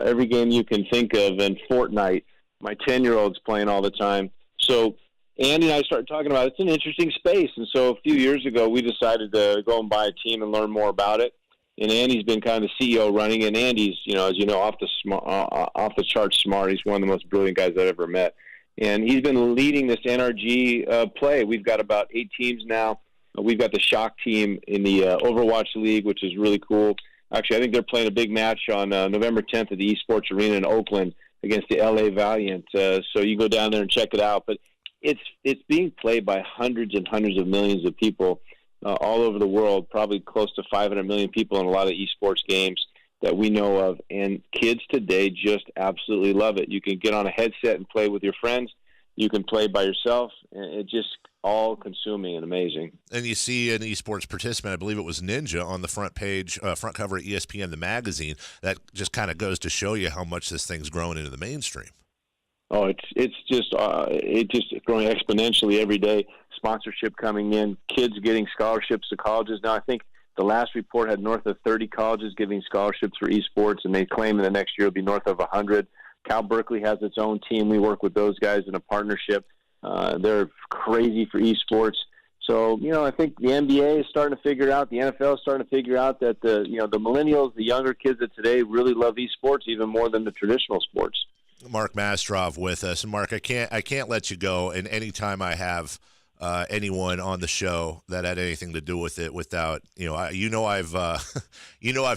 every game you can think of, and Fortnite. My 10-year-old's playing all the time. So Andy and I started talking about it's an interesting space. And so a few years ago, we decided to go and buy a team and learn more about it. And Andy's been kind of the CEO running, and Andy's, as you know, off the charts smart. He's one of the most brilliant guys I've ever met. And he's been leading this NRG play. We've got about 8 teams now. We've got the Shock team in the Overwatch League, which is really cool. Actually, I think they're playing a big match on November 10th at the Esports Arena in Oakland against the LA Valiant. So you go down there and check it out. But it's being played by hundreds and hundreds of millions of people. all over the world, probably close to 500 million people in a lot of esports games that we know of. And kids today just absolutely love it. You can get on a headset and play with your friends. You can play by yourself. And it's just all consuming and amazing. And you see an esports participant, I believe it was Ninja, on the front page, front cover of ESPN, the magazine. That just kind of goes to show you how much this thing's grown into the mainstream. Oh, it's just growing exponentially every day. Sponsorship coming in, kids getting scholarships to colleges. Now, I think the last report had north of 30 colleges giving scholarships for esports, and they claim in the next year it'll be north of 100. Cal Berkeley has its own team. We work with those guys in a partnership. They're crazy for esports. So, I think the NBA is starting to figure out, the NFL is starting to figure out that the millennials, the younger kids of today really love esports even more than the traditional sports. Mark Mastrov with us. And Mark, I can't let you go. And anytime I have anyone on the show that had anything to do with it without, I've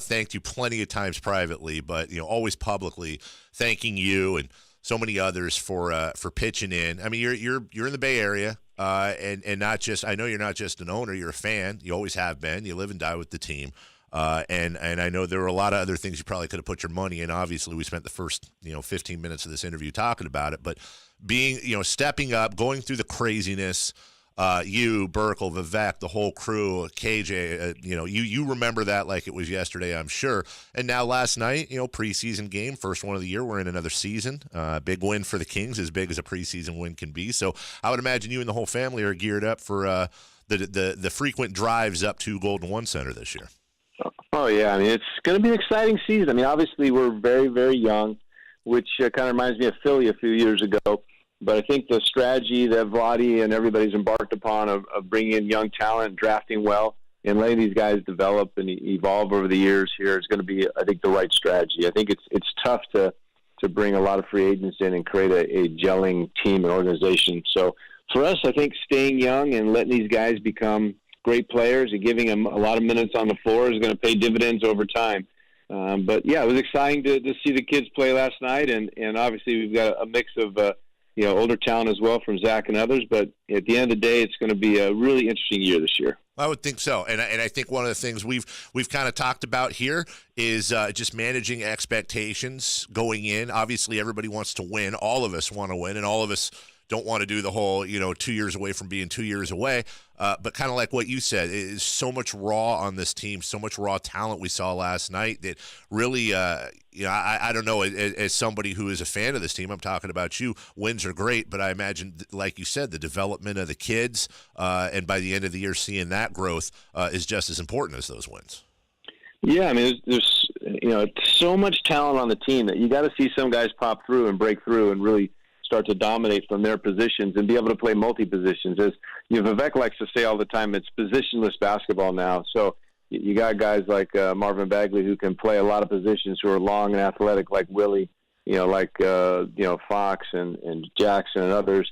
thanked you plenty of times privately, but always publicly thanking you and so many others for pitching in. I mean, you're in the Bay Area, and not just, I know you're not just an owner, you're a fan. You always have been. You live and die with the team. And I know there were a lot of other things you probably could have put your money in. Obviously, we spent the first 15 minutes of this interview talking about it, but being stepping up, going through the craziness. You, Burkle, Vivek, the whole crew, KJ, you remember that like it was yesterday, I'm sure. And now last night, preseason game, first one of the year. We're in another season. Big win for the Kings, as big as a preseason win can be. So I would imagine you and the whole family are geared up for the frequent drives up to Golden One Center this year. Oh, yeah. I mean, it's going to be an exciting season. I mean, obviously, we're very, very young, which kind of reminds me of Philly a few years ago. But I think the strategy that Vladi and everybody's embarked upon of bringing in young talent, drafting well, and letting these guys develop and evolve over the years here is going to be, I think, the right strategy. I think it's tough to bring a lot of free agents in and create a gelling team and organization. So for us, I think staying young and letting these guys become great players and giving them a lot of minutes on the floor is going to pay dividends over time. But, yeah, it was exciting to see the kids play last night, and obviously we've got a mix of older talent as well from Zach and others. But at the end of the day, it's going to be a really interesting year this year. I would think so. And I think one of the things we've kind of talked about here is just managing expectations going in. Obviously, everybody wants to win. All of us want to win, and all of us don't want to do the whole, 2 years away from being 2 years away. But kind of like what you said, is so much raw on this team, so much raw talent we saw last night that really, I don't know, as somebody who is a fan of this team, I'm talking about you, wins are great, but I imagine, like you said, the development of the kids, and by the end of the year, seeing that growth is just as important as those wins. Yeah, I mean, there's so much talent on the team that you got to see some guys pop through and break through and really start to dominate from their positions and be able to play multi-positions. As Vivek likes to say all the time, it's positionless basketball now. So you got guys like Marvin Bagley who can play a lot of positions, who are long and athletic, like Willie, Fox and Jackson and others.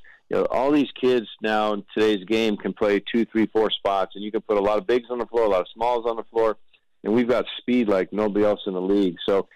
All these kids now in today's game can play 2, 3, 4 spots, and you can put a lot of bigs on the floor, a lot of smalls on the floor, and we've got speed like nobody else in the league. So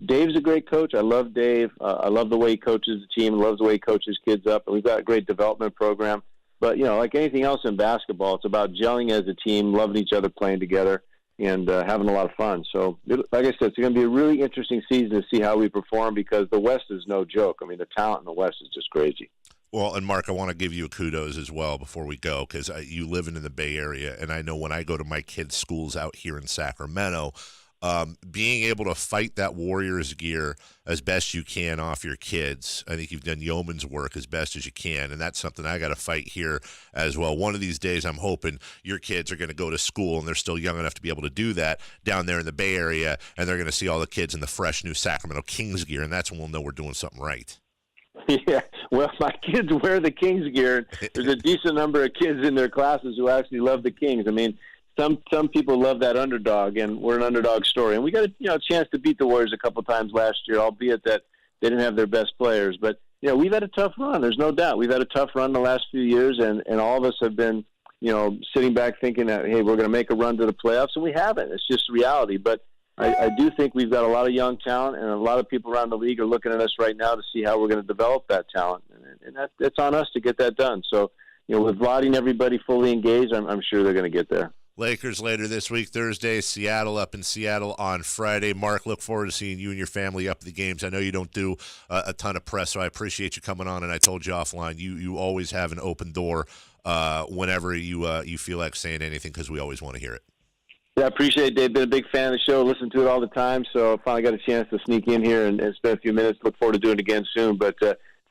Dave's a great coach. I love Dave. I love the way he coaches the team. Loves the way he coaches kids up. And we've got a great development program. But, like anything else in basketball, it's about gelling as a team, loving each other, playing together, and having a lot of fun. So, like I said, it's going to be a really interesting season to see how we perform, because the West is no joke. I mean, the talent in the West is just crazy. Well, and Mark, I want to give you a kudos as well before we go, because you live in the Bay Area, and I know when I go to my kids' schools out here in Sacramento, being able to fight that Warriors gear as best you can off your kids. I think you've done yeoman's work as best as you can, and that's something I got to fight here as well. One of these days, I'm hoping your kids are going to go to school, and they're still young enough to be able to do that down there in the Bay Area, and they're going to see all the kids in the fresh new Sacramento Kings gear, and that's when we'll know we're doing something right. Yeah, well, my kids wear the Kings gear. There's a decent number of kids in their classes who actually love the Kings. I mean, some people love that underdog, and we're an underdog story. And we got a chance to beat the Warriors a couple times last year, albeit that they didn't have their best players. But we've had a tough run. There's no doubt. We've had a tough run the last few years, and all of us have been sitting back thinking that, hey, we're going to make a run to the playoffs, and we haven't. It's just reality. But I do think we've got a lot of young talent, and a lot of people around the league are looking at us right now to see how we're going to develop that talent, and that's on us to get that done. So with Vlade and everybody fully engaged, I'm sure they're going to get there. Lakers later this week, Thursday, Seattle up in Seattle on Friday. Mark, look forward to seeing you and your family up at the games. I know you don't do a ton of press, so I appreciate you coming on, and I told you offline, you always have an open door whenever you feel like saying anything, because we always want to hear it. Yeah, I appreciate it, Dave. Been a big fan of the show, listen to it all the time, so I finally got a chance to sneak in here and spend a few minutes. Look forward to doing it again soon, but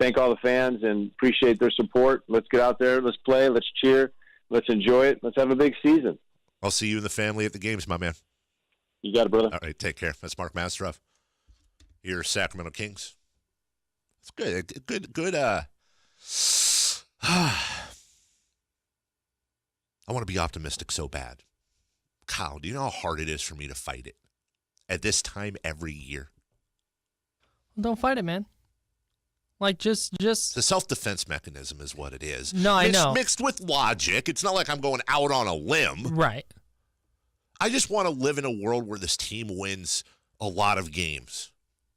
thank all the fans and appreciate their support. Let's get out there, let's play, let's cheer, let's enjoy it, let's have a big season. I'll see you and the family at the games, my man. You got it, brother. All right, take care. That's Mark Mastrov. Your Sacramento Kings. It's good. Good. I want to be optimistic so bad. Kyle, do you know how hard it is for me to fight it at this time every year? Don't fight it, man. Like, just the self-defense mechanism is what it is. No, I know. Mixed with logic. It's not like I'm going out on a limb. Right. I just want to live in a world where this team wins a lot of games.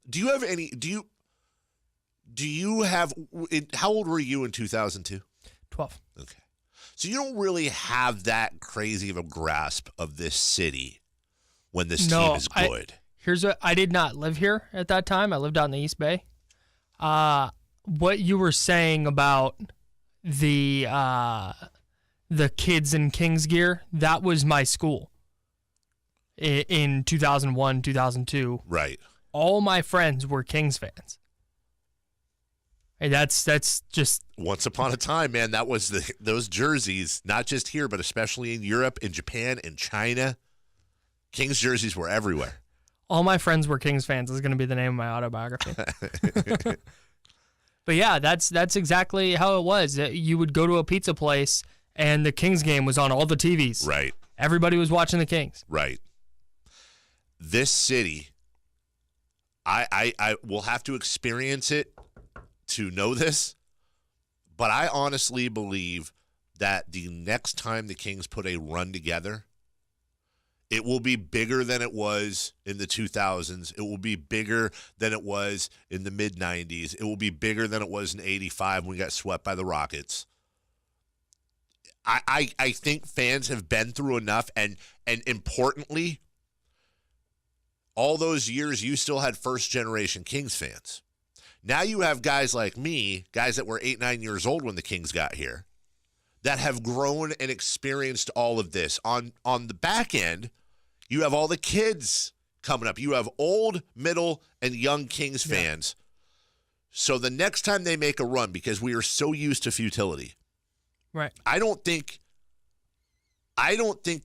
Do you have any? Do you have? How old were you in 2002? 12. Okay. So you don't really have that crazy of a grasp of this city when this team is good. Here's what I did not live here at that time. I lived out in the East Bay. What you were saying about the kids in Kings gear, that was my school in 2001, 2002. Right. All my friends were Kings fans. Hey, that's just once upon a time, man. That was those jerseys, not just here, but especially in Europe, in Japan, in China. Kings jerseys were everywhere. All my friends were Kings fans is going to be the name of my autobiography. But yeah, that's exactly how it was. You would go to a pizza place and the Kings game was on all the TVs. Right. Everybody was watching the Kings. Right. This city, I will have to experience it to know this, but I honestly believe that the next time the Kings put a run together, it will be bigger than it was in the 2000s. It will be bigger than it was in the mid-90s. It will be bigger than it was in 85 when we got swept by the Rockets. I think fans have been through enough, and importantly, all those years you still had first-generation Kings fans. Now you have guys like me, guys that were 8, 9 years old when the Kings got here, that have grown and experienced all of this. On the back end, you have all the kids coming up. You have old, middle, and young Kings fans. So the next time they make a run, because we are so used to futility, right? I don't think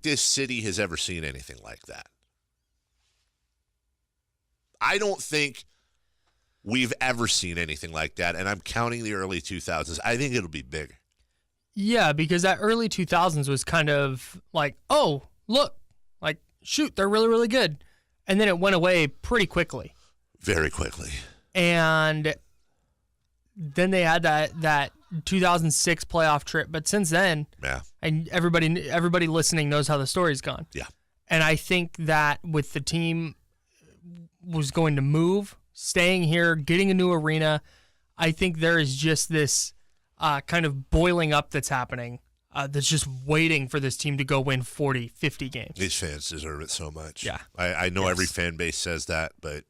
this city has ever seen anything like that. I don't think we've ever seen anything like that, and I'm counting the early 2000s. I think it'll be big. Yeah, because that early 2000s was kind of like, oh, look, like, shoot, they're really, really good. And then it went away pretty quickly. Very quickly. And then they had that 2006 playoff trip. But since then, and everybody listening knows how the story's gone. Yeah. And I think that with the team was going to move, staying here, getting a new arena, I think there is just this kind of boiling up that's happening that's just waiting for this team to go win 40, 50 games. These fans deserve it so much. Yeah. I know every fan base says that, but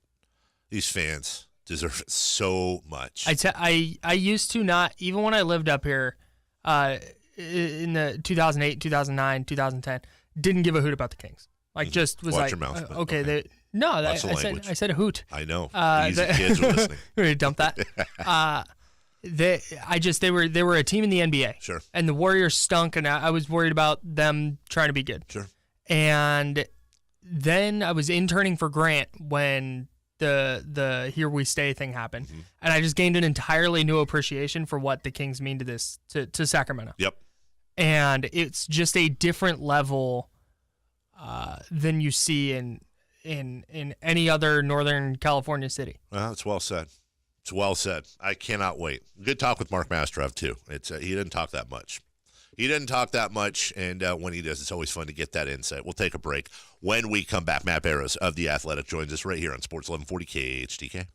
these fans deserve it so much. I used to not, even when I lived up here in the 2008, 2009, 2010, didn't give a hoot about the Kings. Like, just was Watch like, your mouth, okay. I said a hoot. I know. Easy kids are listening. We're going to dump that. They were a team in the NBA. Sure. And the Warriors stunk, and I was worried about them trying to be good. Sure. And then I was interning for Grant when the Here We Stay thing happened. Mm-hmm. And I just gained an entirely new appreciation for what the Kings mean to Sacramento. Yep. And it's just a different level than you see in any other Northern California city. Well, it's well said. It's well said. I cannot wait. Good talk with Mark Mastrov, too. It's he didn't talk that much. And when he does, it's always fun to get that insight. We'll take a break. When we come back, Matt Barrows of The Athletic joins us right here on Sports 1140 KHTK.